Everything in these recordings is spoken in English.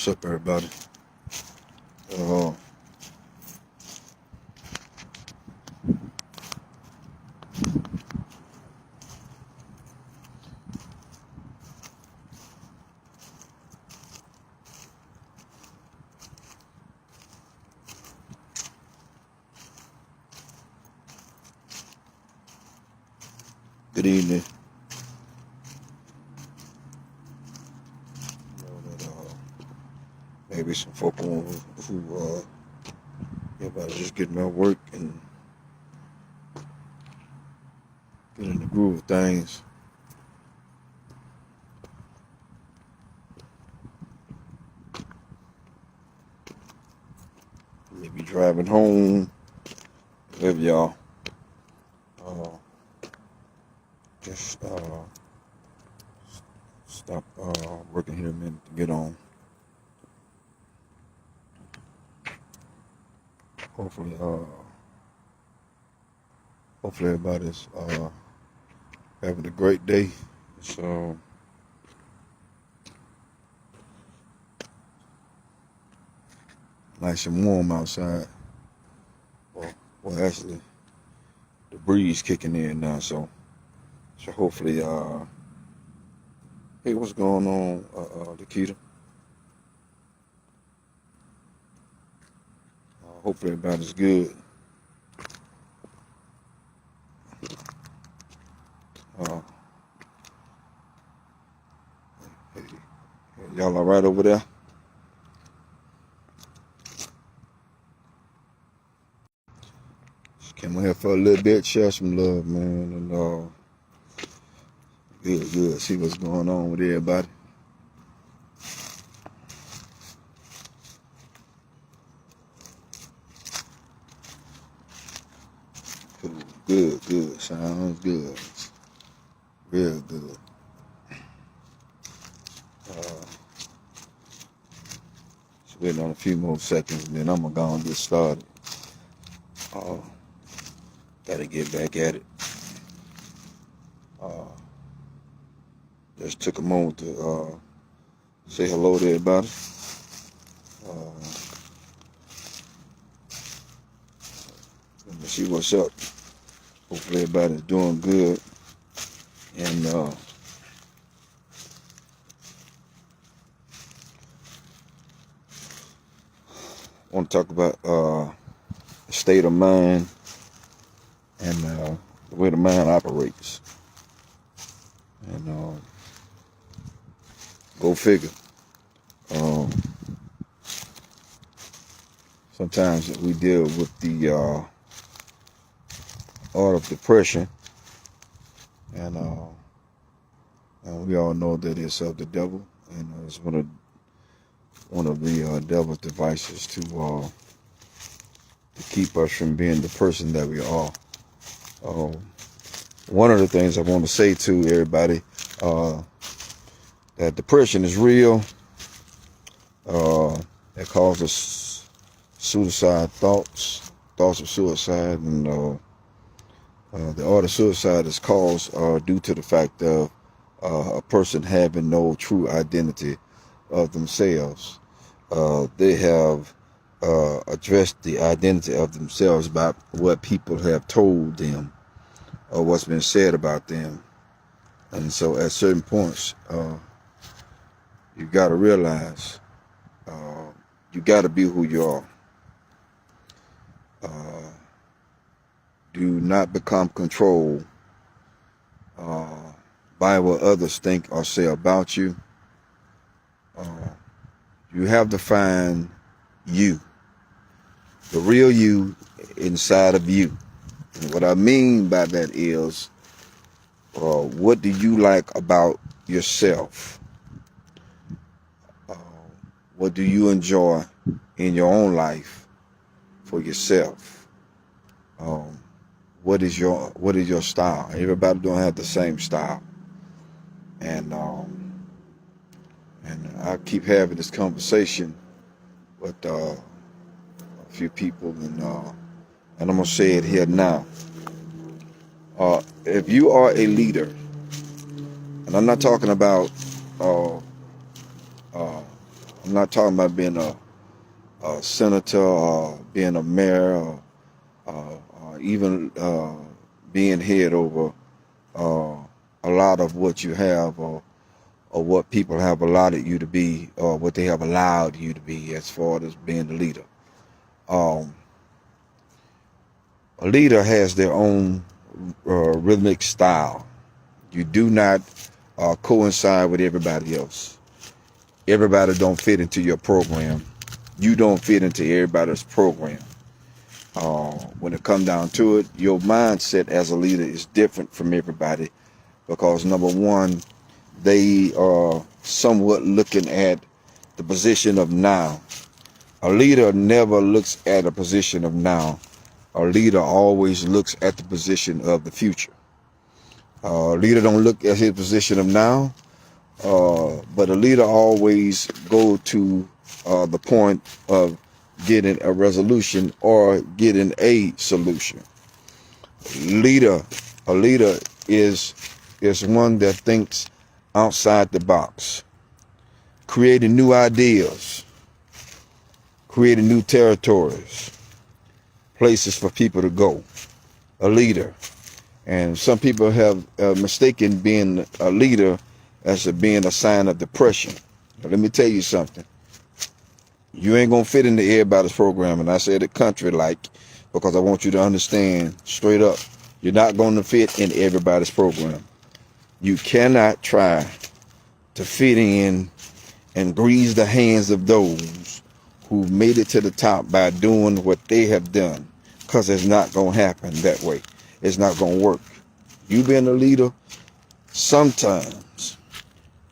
What's up, everybody? Uh, Good evening. I know that maybe some folk who everybody just getting out work and getting in the groove of things. Maybe driving home, whatever y'all. Uh, just stop working here a minute to get on. Hopefully, hopefully everybody's having a great day. So nice and warm outside. Well, actually, the breeze kicking in now. So hopefully, hey, what's going on, Lakita? Hopefully everybody's good. Uh, hey, y'all all right over there? Just came on here for a little bit, share some love, man, and good. See what's going on with everybody. Cool. Good. Sounds good. Real good. Just waiting on a few more seconds, and then I'm gonna go and get started. Gotta get back at it. Just took a moment to say hello to everybody. Let me see what's up. Hopefully everybody's doing good. And I want to talk about the state of mind and the way the mind operates. And go figure. Sometimes we deal with the art of depression, and we all know that it's of the devil, and it's one of the devil's devices to keep us from being the person that we are. One of the things I want to say to everybody, that depression is real. It causes suicide thoughts of suicide, and the art of suicide is caused due to the fact of a person having no true identity of themselves. They have addressed the identity of themselves by what people have told them or what's been said about them. And so at certain points, you got to realize you got to be who you are. Do not become controlled by what others think or say about you. You have to find you, the real you inside of you. And what I mean by that is, what do you like about yourself? What do you enjoy in your own life for yourself? What is your style? Everybody don't have the same style, and I keep having this conversation with a few people, and I'm gonna say it here now. If you are a leader, and I'm not talking about I'm not talking about being a senator or being a mayor or even being head over a lot of what you have or what people have allotted you to be or what they have allowed you to be as far as being the leader. A leader has their own rhythmic style. You do not coincide with everybody else. Everybody don't fit into your program. You don't fit into everybody's program. When it comes down to it, your mindset as a leader is different from everybody because number one, they are somewhat looking at the position of now. A leader never looks at a position of now. A leader always looks at the position of the future. A leader don't look at his position of now, but a leader always go to the point of getting a resolution or getting a solution. A leader is one that thinks outside the box, creating new ideas, creating new territories, places for people to go. A leader. And some people have mistaken being a leader as being a sign of depression. Now, let me tell you something. You ain't going to fit into everybody's program. And I said it country like, because I want you to understand straight up, you're not going to fit in everybody's program. You cannot try to fit in and grease the hands of those who made it to the top by doing what they have done, because it's not going to happen that way. It's not going to work. You being a leader, sometimes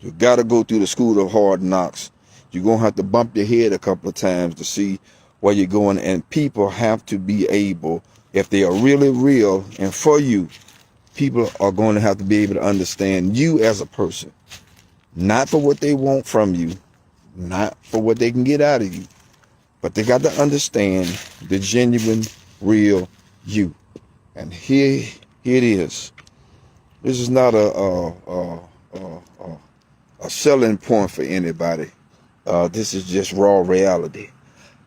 you got to go through the school of hard knocks. You're going to have to bump your head a couple of times to see where you're going. And people have to be able, if they are really real and for you, people are going to have to be able to understand you as a person. Not for what they want from you, not for what they can get out of you, but they got to understand the genuine, real you. And here it is. This is not a selling point for anybody. This is just raw reality.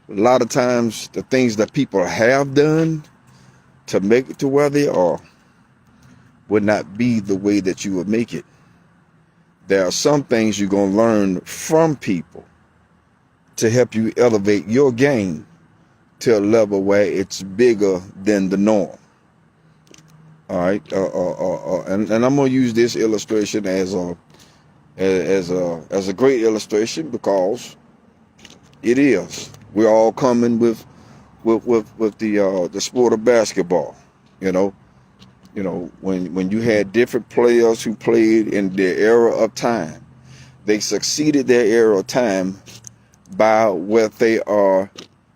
A lot of times, the things that people have done to make it to where they are would not be the way that you would make it. There are some things you're going to learn from people to help you elevate your game to a level where it's bigger than the norm. All right, and I'm going to use this illustration as a great illustration because it is. We're all coming with the sport of basketball. You know, when you had different players who played in their era of time, they succeeded their era of time by what they are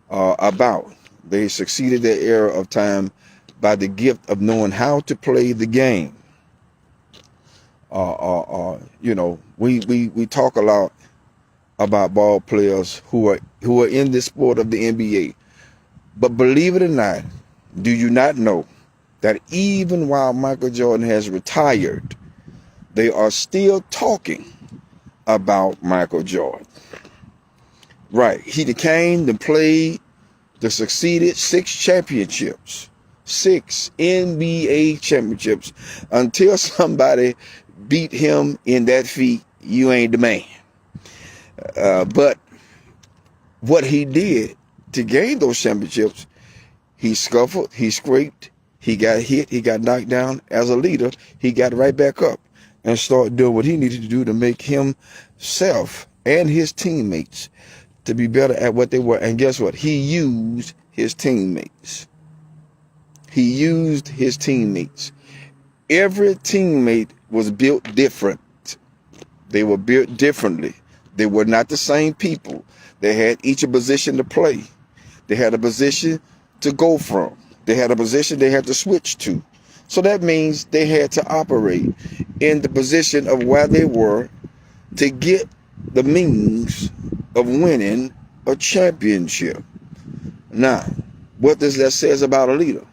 about. They succeeded their era of time by the gift of knowing how to play the game. We talk a lot about ball players who are in this sport of the NBA. But believe it or not, do you not know that even while Michael Jordan has retired, they are still talking about Michael Jordan? Right. He came to play, to succeeded 6 championships. 6 NBA championships. Until somebody beat him in that feat, you ain't the man. But what he did to gain those championships, he scuffled, he scraped, he got hit, he got knocked down. As a leader, he got right back up and started doing what he needed to do to make himself and his teammates to be better at what they were. And guess what? He used his teammates. He used his teammates. Every teammate was built different. They were built differently. They were not the same people. They had each a position to play. They had a position to go from. They had a position they had to switch to. So that means they had to operate in the position of where they were to get the means of winning a championship. Now, what does that says about a leader?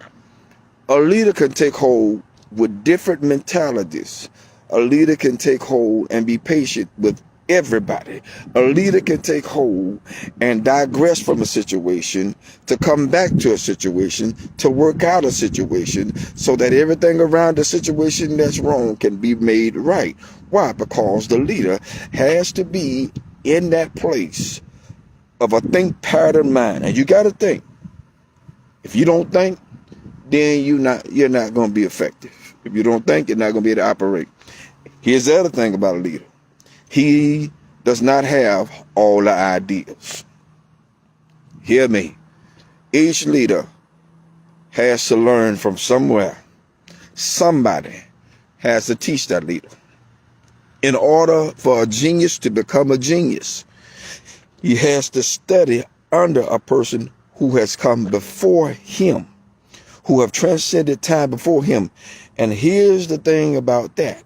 A leader can take hold with different mentalities. A leader can take hold and be patient with everybody. A leader can take hold and digress from a situation to come back to a situation, to work out a situation, so that everything around the situation that's wrong can be made right. Why? Because the leader has to be in that place of a think pattern mind. And you got to think. If you don't think, then you're not going to be effective. If you don't think, you're not going to be able to operate. Here's the other thing about a leader. He does not have all the ideas. Hear me. Each leader has to learn from somewhere. Somebody has to teach that leader. In order for a genius to become a genius, he has to study under a person who has come before him, who have transcended time before him. And here's the thing about that.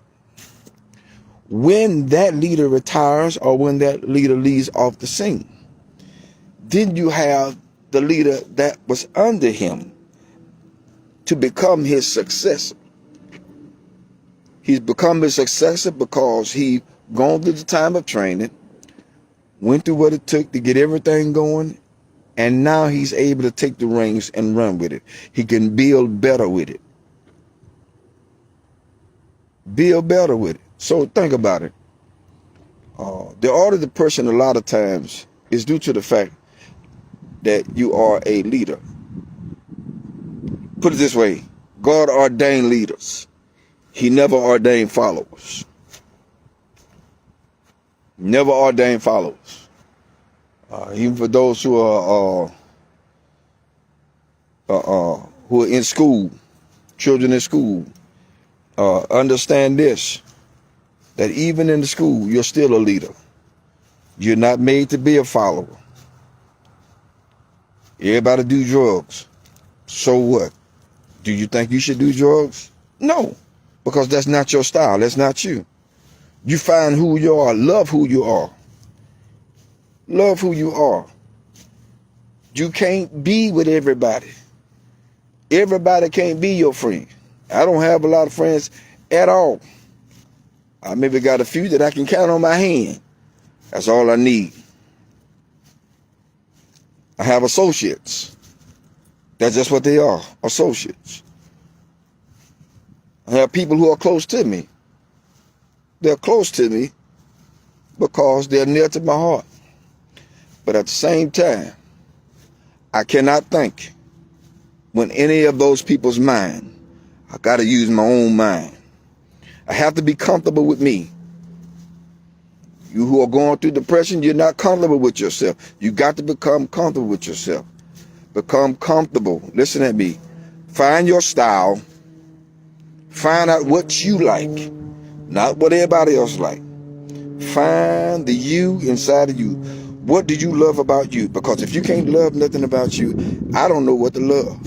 When that leader retires or when that leader leaves off the scene, then you have the leader that was under him to become his successor. He's become his successor because he gone through the time of training, went through what it took to get everything going, and now he's able to take the reins and run with it. He can build better with it. Build better with it. So think about it. The order of the person a lot of times is due to the fact that you are a leader. Put it this way. God ordained leaders. He never ordained followers. Never ordained followers. Even for those who are in school, children in school, understand this, that even in the school, you're still a leader. You're not made to be a follower. Everybody do drugs. So what? Do you think you should do drugs? No, because that's not your style. That's not you. You find who you are. Love who you are. Love who you are. You can't be with everybody. Everybody can't be your friend. I don't have a lot of friends at all. I maybe got a few that I can count on my hand. That's all I need. I have associates. That's just what they are, associates. I have people who are close to me. They're close to me because they're near to my heart. But at the same time, I cannot think when any of those people's mind. I got to use my own mind. I have to be comfortable with me. You who are going through depression, you're not comfortable with yourself. You got to become comfortable with yourself. Become comfortable. Listen at me. Find your style. Find out what you like, not what everybody else like. Find the you inside of you. What do you love about you? Because if you can't love nothing about you, I don't know what to love.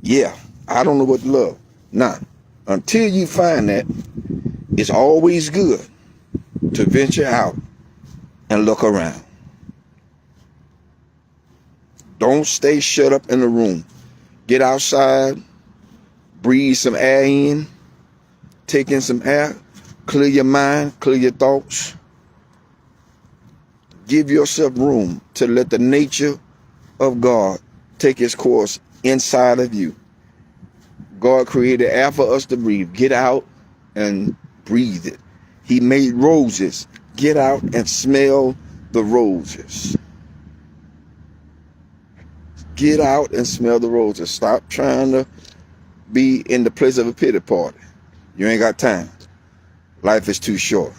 Yeah, I don't know what to love. Now, until you find that, it's always good to venture out and look around. Don't stay shut up in the room. Get outside, breathe some air in, take in some air, clear your mind, clear your thoughts. Give yourself room to let the nature of God take its course inside of you. God created air for us to breathe. Get out and breathe it. He made roses. Get out and smell the roses. Get out and smell the roses. Stop trying to be in the place of a pity party. You ain't got time. Life is too short.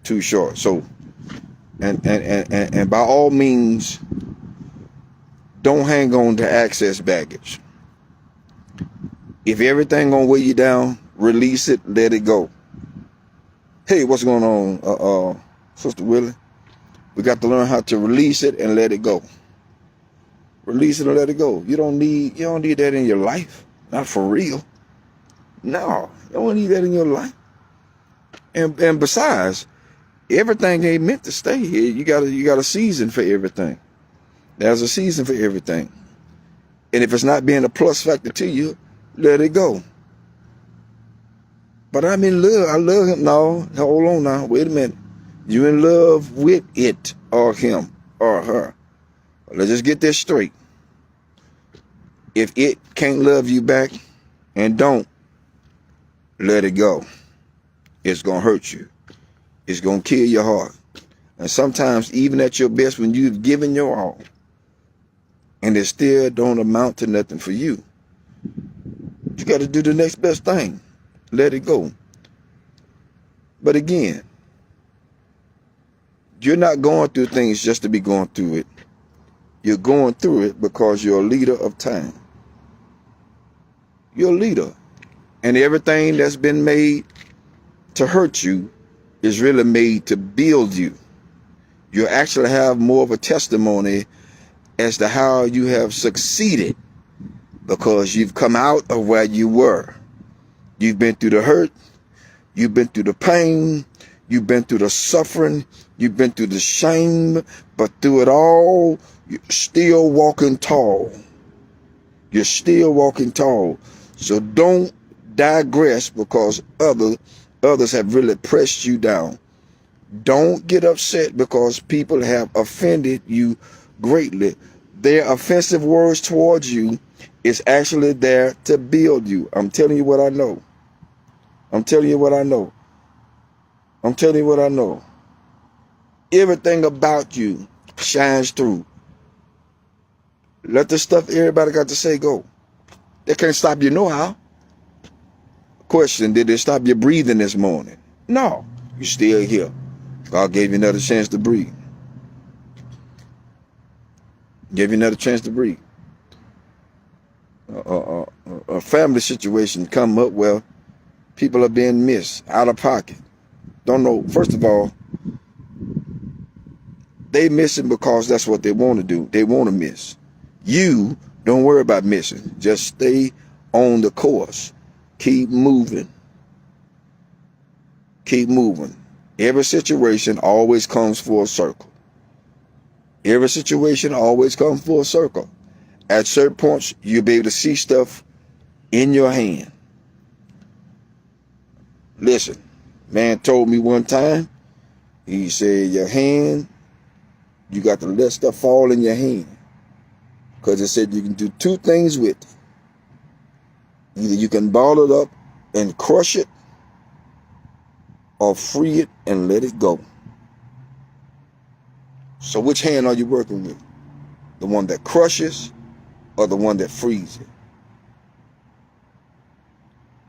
Too short. So, and by all means, don't hang on to excess baggage. If everything gonna weigh you down, release it, let it go. Hey, what's going on, Sister Willie? We got to learn how to release it and let it go. Release it and let it go. You don't need that in your life. Not for real. No, you don't need that in your life. And besides, everything ain't meant to stay here. You got a season for everything. There's a season for everything. And if it's not being a plus factor to you, let it go. But I'm in love. I love him. No, hold on now. Wait a minute. You in love with it or him or her. Let's just get this straight. If it can't love you back and don't, let it go. It's going to hurt you. It's going to kill your heart. And sometimes even at your best, when you've given your all and it still don't amount to nothing for you, you got to do the next best thing. Let it go. But again, you're not going through things just to be going through it. You're going through it because you're a leader of time. You're a leader. And everything that's been made to hurt you is really made to build you. You actually have more of a testimony as to how you have succeeded because you've come out of where you were. You've been through the hurt. You've been through the pain. You've been through the suffering. You've been through the shame. But through it all, you're still walking tall. You're still walking tall. So don't digress because others have really pressed you down. Don't get upset because people have offended you greatly. Their offensive words towards you is actually there to build you. I'm telling you what I know. I'm telling you what I know. I'm telling you what I know. Everything about you shines through. Let the stuff everybody got to say go. They can't stop you no how. Question, did it stop your breathing this morning? No, you're still here. God gave you another chance to breathe. Gave you another chance to breathe. A family situation come up where people are being missed, out of pocket. Don't know. First of all, they missing because that's what they want to do. They want to miss. You don't worry about missing. Just stay on the course. Keep moving. Keep moving. Every situation always comes full circle. Every situation always comes full circle. At certain points, you'll be able to see stuff in your hand. Listen, man told me one time, he said, your hand, you got to let stuff fall in your hand. Because it said you can do two things with it. Either you can ball it up and crush it, or free it and let it go. So which hand are you working with? The one that crushes or the one that frees it?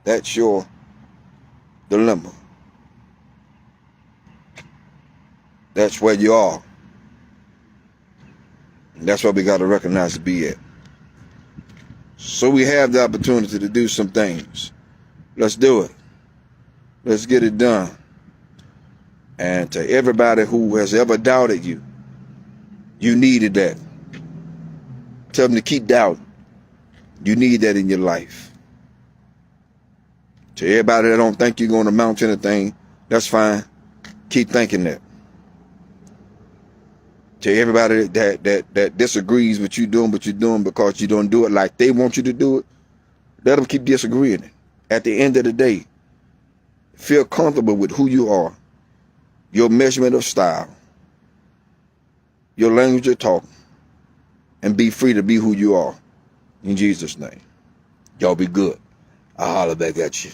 That's your dilemma. That's where you are. And that's where we got to recognize to be at. So we have the opportunity to do some things. Let's do it. Let's get it done. And to everybody who has ever doubted you, you needed that. Tell them to keep doubting. You need that in your life. To everybody that don't think you're going to amount to anything, that's fine. Keep thinking that. To everybody that disagrees with you doing what you're doing because you don't do it like they want you to do it, let them keep disagreeing. At the end of the day, feel comfortable with who you are, your measurement of style, your language of talk, and be free to be who you are. In Jesus' name. Y'all be good. I'll holler back at you.